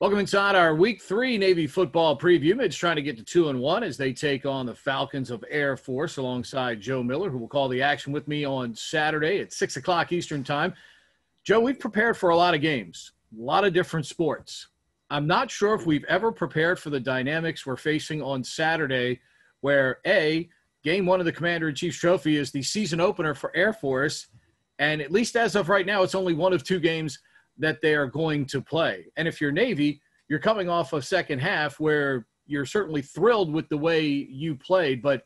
Welcome inside our Week 3 Navy football preview. Mid's trying to get to 2-1 as they take on the Falcons of Air Force alongside Joe Miller, who will call the action with me on Saturday at 6 o'clock Eastern Time. Joe, we've prepared for a lot of games, a lot of different sports. I'm not sure if we've ever prepared for the dynamics we're facing on Saturday where, A, Game 1 of the Commander-in-Chief's Trophy is the season opener for Air Force, and at least as of right now, it's only one of two games that they are going to play. And if you're Navy, you're coming off a second half where you're certainly thrilled with the way you played. But,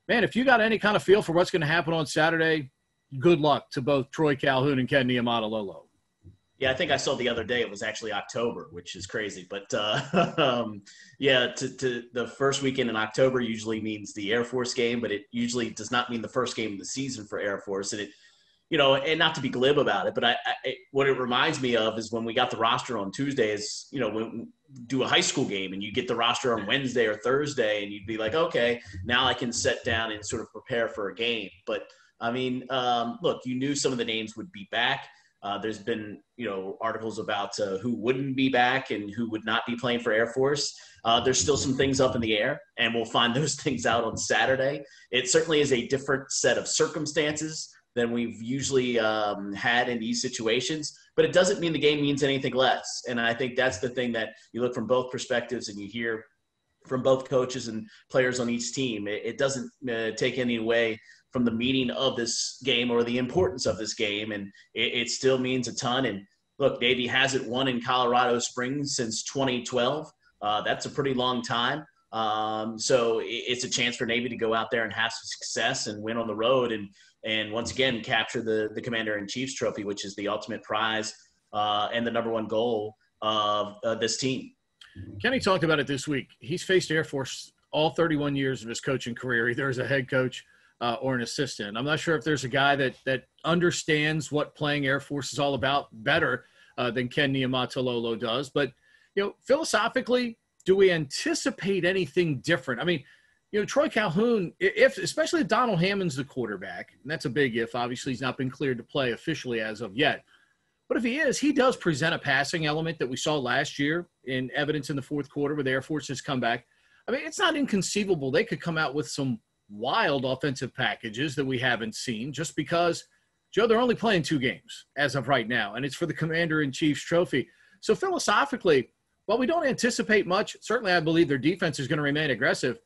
man, if you got any kind of feel for what's going to happen on Saturday, good luck to both Troy Calhoun and Ken Niumatalolo. Yeah, I think I saw the other day it was actually October, which is crazy. But, yeah, to the first weekend in October usually means the Air Force game, but it usually does not mean the first game of the season for Air Force. And and not to be glib about it, but what it reminds me of is when we got the roster on Tuesdays, when we do a high school game and you get the roster on Wednesday or Thursday and you'd be like, okay, now I can sit down and sort of prepare for a game. But I mean, look, you knew some of the names would be back. There's been, articles about who wouldn't be back and who would not be playing for Air Force. There's still some things up in the air, and we'll find those things out on Saturday. It certainly is a different set of circumstances than we've usually had in these situations. But it doesn't mean the game means anything less. And I think that's the thing that you look from both perspectives and you hear from both coaches and players on each team. It doesn't take any away from the meaning of this game or the importance of this game. And it still means a ton. And look, Navy hasn't won in Colorado Springs since 2012. That's a pretty long time. So it's a chance for Navy to go out there and have some success and win on the road and once again capture the Commander-in-Chief's trophy, which is the ultimate prize and the number one goal of this team. Kenny talked about it this week. He's faced Air Force all 31 years of his coaching career, either as a head coach or an assistant. I'm not sure if there's a guy that understands what playing Air Force is all about better than Ken Niumatalolo does. But, philosophically, do we anticipate anything different? I mean, Troy Calhoun, especially if Donald Hammond's the quarterback, and that's a big if. Obviously, he's not been cleared to play officially as of yet. But if he is, he does present a passing element that we saw last year in evidence in the fourth quarter with Air Force's comeback. I mean, it's not inconceivable they could come out with some wild offensive packages that we haven't seen just because, Joe, they're only playing two games as of right now, and it's for the Commander-in-Chief's trophy. So philosophically, while we don't anticipate much, certainly I believe their defense is going to remain aggressive.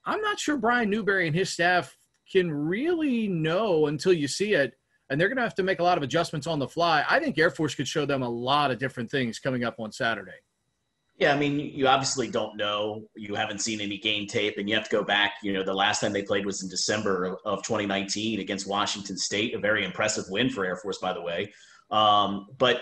I'm not sure Brian Newberry and his staff can really know until you see it, and they're going to have to make a lot of adjustments on the fly. I think Air Force could show them a lot of different things coming up on Saturday. Yeah, I mean, you obviously don't know. You haven't seen any game tape, and you have to go back. The last time they played was in December of 2019 against Washington State, a very impressive win for Air Force, by the way. But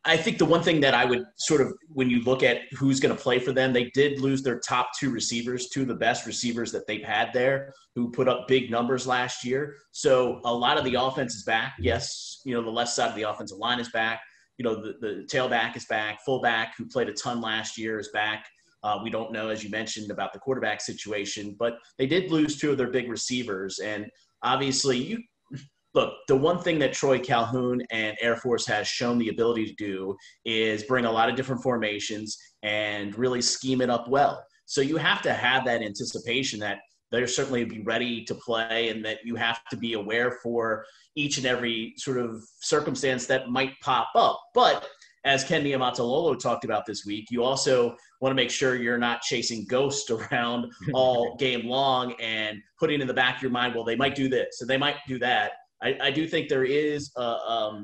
I think the one thing that I would sort of, when you look at who's going to play for them, they did lose their top two receivers, two of the best receivers that they've had there, who put up big numbers last year. So a lot of the offense is back. Yes, the left side of the offensive line is back. The tailback is back. Fullback, who played a ton last year, is back. We don't know, as you mentioned, about the quarterback situation, but they did lose two of their big receivers. And obviously, look, the one thing that Troy Calhoun and Air Force has shown the ability to do is bring a lot of different formations and really scheme it up well. So you have to have that anticipation that they're certainly be ready to play and that you have to be aware for each and every sort of circumstance that might pop up. But as Ken Niumatalolo talked about this week, you also want to make sure you're not chasing ghosts around all game long and putting in the back of your mind, well, they might do this and they might do that. I do think there is a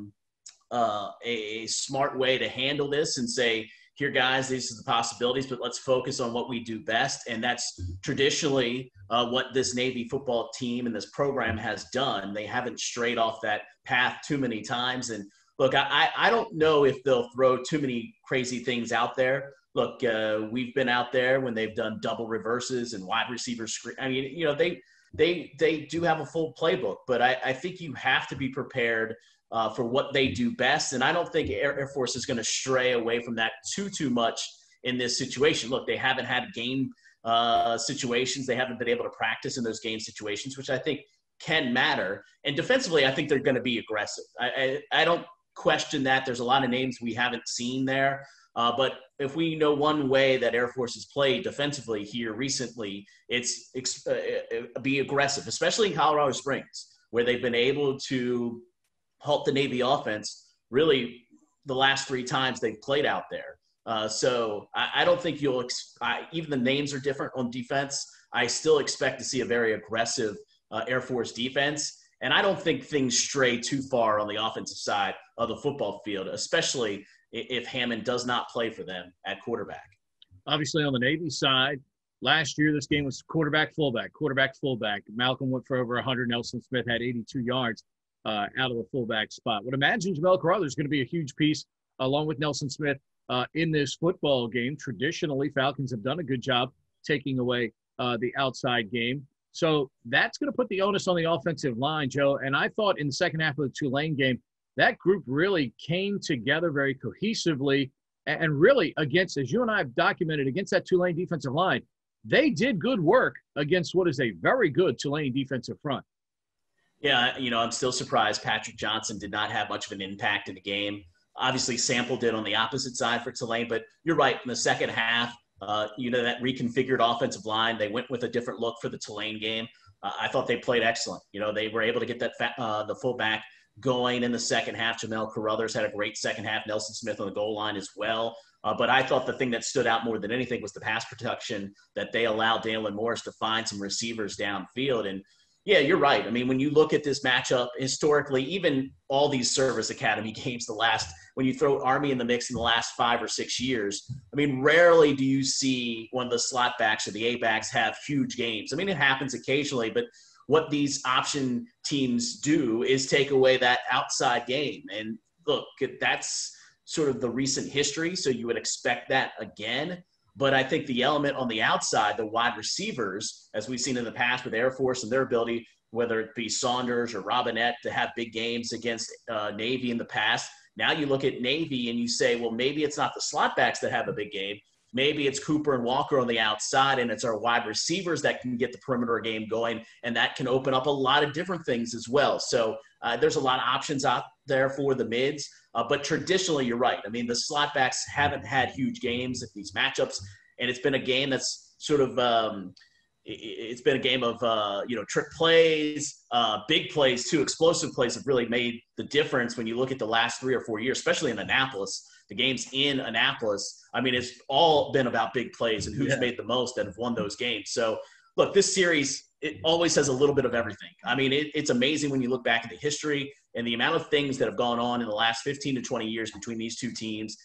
smart way to handle this and say, here, guys, these are the possibilities, but let's focus on what we do best. And that's traditionally what this Navy football team and this program has done. They haven't strayed off that path too many times. And look, I don't know if they'll throw too many crazy things out there. Look, we've been out there when they've done double reverses and wide receiver screen. I mean, they do have a full playbook, but I think you have to be prepared for what they do best. And I don't think Air Force is going to stray away from that too much in this situation. Look, they haven't had game situations. They haven't been able to practice in those game situations, which I think can matter. And defensively, I think they're going to be aggressive. I don't question that. There's a lot of names we haven't seen there. But if we know one way that Air Force has played defensively here recently, it's be aggressive, especially in Colorado Springs, where they've been able to halt the Navy offense really the last 3 times they've played out there. So I don't think even the names are different on defense. I still expect to see a very aggressive Air Force defense. And I don't think things stray too far on the offensive side of the football field, especially if Hammond does not play for them at quarterback. Obviously, on the Navy side, last year this game was quarterback, fullback. Malcolm went for over 100. Nelson Smith had 82 yards out of the fullback spot. Would imagine Jamel Carruthers is going to be a huge piece, along with Nelson Smith, in this football game. Traditionally, Falcons have done a good job taking away the outside game. So that's going to put the onus on the offensive line, Joe. And I thought in the second half of the Tulane game, that group really came together very cohesively and really against, as you and I have documented, against that Tulane defensive line. They did good work against what is a very good Tulane defensive front. Yeah, I'm still surprised Patrick Johnson did not have much of an impact in the game. Obviously, Sample did on the opposite side for Tulane, but you're right. In the second half, that reconfigured offensive line, they went with a different look for the Tulane game. I thought they played excellent. They were able to get the fullback going in the second half. Jamel Carruthers had a great second half. Nelson Smith on the goal line as well. But I thought the thing that stood out more than anything was the pass protection that they allowed Dalen Morris to find some receivers downfield. And yeah, you're right. I mean, when you look at this matchup historically, even all these service academy games, when you throw Army in the mix in the last 5 or 6 years, I mean, rarely do you see one of the slot backs or the A backs have huge games. I mean, it happens occasionally, but what these option teams do is take away that outside game. And look, that's sort of the recent history. So you would expect that again. But I think the element on the outside, the wide receivers, as we've seen in the past with Air Force and their ability, whether it be Saunders or Robinette, to have big games against Navy in the past. Now you look at Navy and you say, well, maybe it's not the slot backs that have a big game. Maybe it's Cooper and Walker on the outside, and it's our wide receivers that can get the perimeter game going, and that can open up a lot of different things as well. So there's a lot of options out there for the mids. But traditionally, you're right. I mean, the slot backs haven't had huge games at these matchups, and it's been a game that's sort of it's been a game of trick plays, big plays too. Explosive plays have really made the difference when you look at the last 3 or 4 years, especially in Annapolis. The games in Annapolis, I mean, it's all been about big plays and who's made the most that have won those games. So, look, this series, it always has a little bit of everything. I mean, it's amazing when you look back at the history and the amount of things that have gone on in the last 15 to 20 years between these two teams.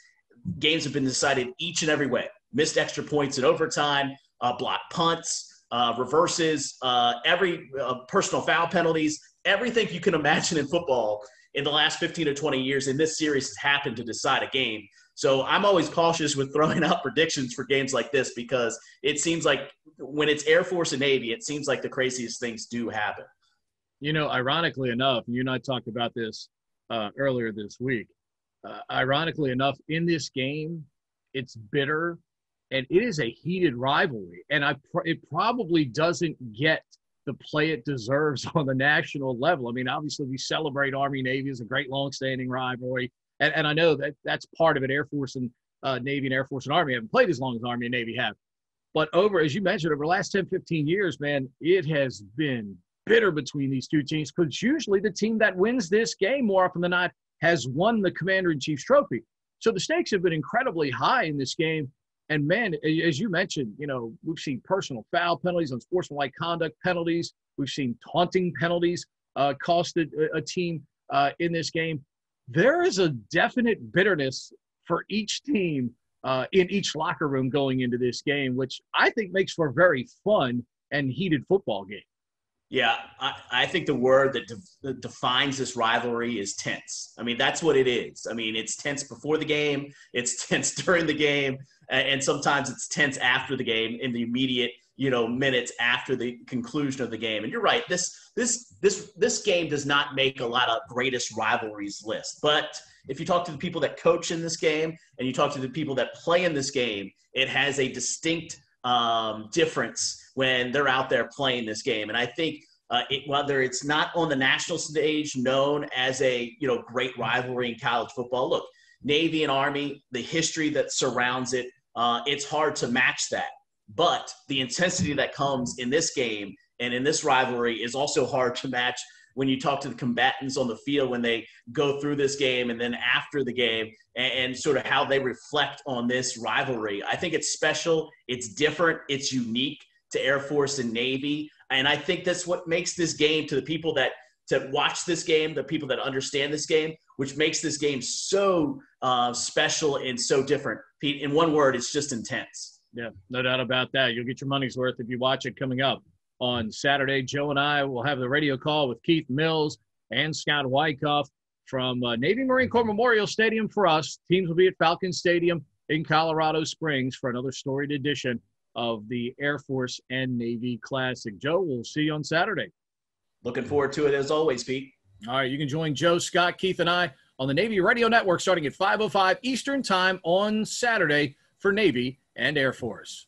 Games have been decided each and every way. Missed extra points in overtime, blocked punts, reverses, every personal foul penalties, everything you can imagine in football in the last 15 to 20 years in this series has happened to decide a game. So I'm always cautious with throwing out predictions for games like this because it seems like when it's Air Force and Navy, it seems like the craziest things do happen. Ironically enough, you and I talked about this earlier this week. Ironically enough, in this game, it's bitter and it is a heated rivalry. And it probably doesn't get the play it deserves on the national level. I mean, obviously we celebrate Army-Navy as a great longstanding rivalry. And I know that that's part of it. Air Force and Navy and Air Force and Army haven't played as long as Army and Navy have. But as you mentioned, over the last 10, 15 years, man, it has been bitter between these two teams because usually the team that wins this game more often than not has won the Commander-in-Chief's trophy. So the stakes have been incredibly high in this game. And, man, as you mentioned, we've seen personal foul penalties, unsportsmanlike conduct penalties. We've seen taunting penalties cost a team in this game. There is a definite bitterness for each team in each locker room going into this game, which I think makes for a very fun and heated football game. Yeah, I think the word that defines this rivalry is tense. I mean, that's what it is. I mean, it's tense before the game, it's tense during the game, and sometimes it's tense after the game in the immediate, minutes after the conclusion of the game. And you're right, this game does not make a lot of greatest rivalries list. But if you talk to the people that coach in this game and you talk to the people that play in this game, it has a distinct difference when they're out there playing this game. And I think whether it's not on the national stage known as a great rivalry in college football, look, Navy and Army, the history that surrounds it, it's hard to match that. But the intensity that comes in this game and in this rivalry is also hard to match when you talk to the combatants on the field when they go through this game and then after the game, and sort of how they reflect on this rivalry. I think it's special. It's different. It's unique to Air Force and Navy. And I think that's what makes this game, to the people that to watch this game, the people that understand this game, which makes this game so special and so different. Pete, in one word, it's just intense. Yeah, no doubt about that. You'll get your money's worth if you watch it coming up on Saturday. Joe and I will have the radio call with Keith Mills and Scott Wyckoff from Navy Marine Corps Memorial Stadium for us. Teams will be at Falcon Stadium in Colorado Springs for another storied edition of the Air Force and Navy Classic. Joe, we'll see you on Saturday. Looking forward to it as always, Pete. All right, you can join Joe, Scott, Keith, and I on the Navy Radio Network starting at 5:05 Eastern Time on Saturday for Navy and Air Force.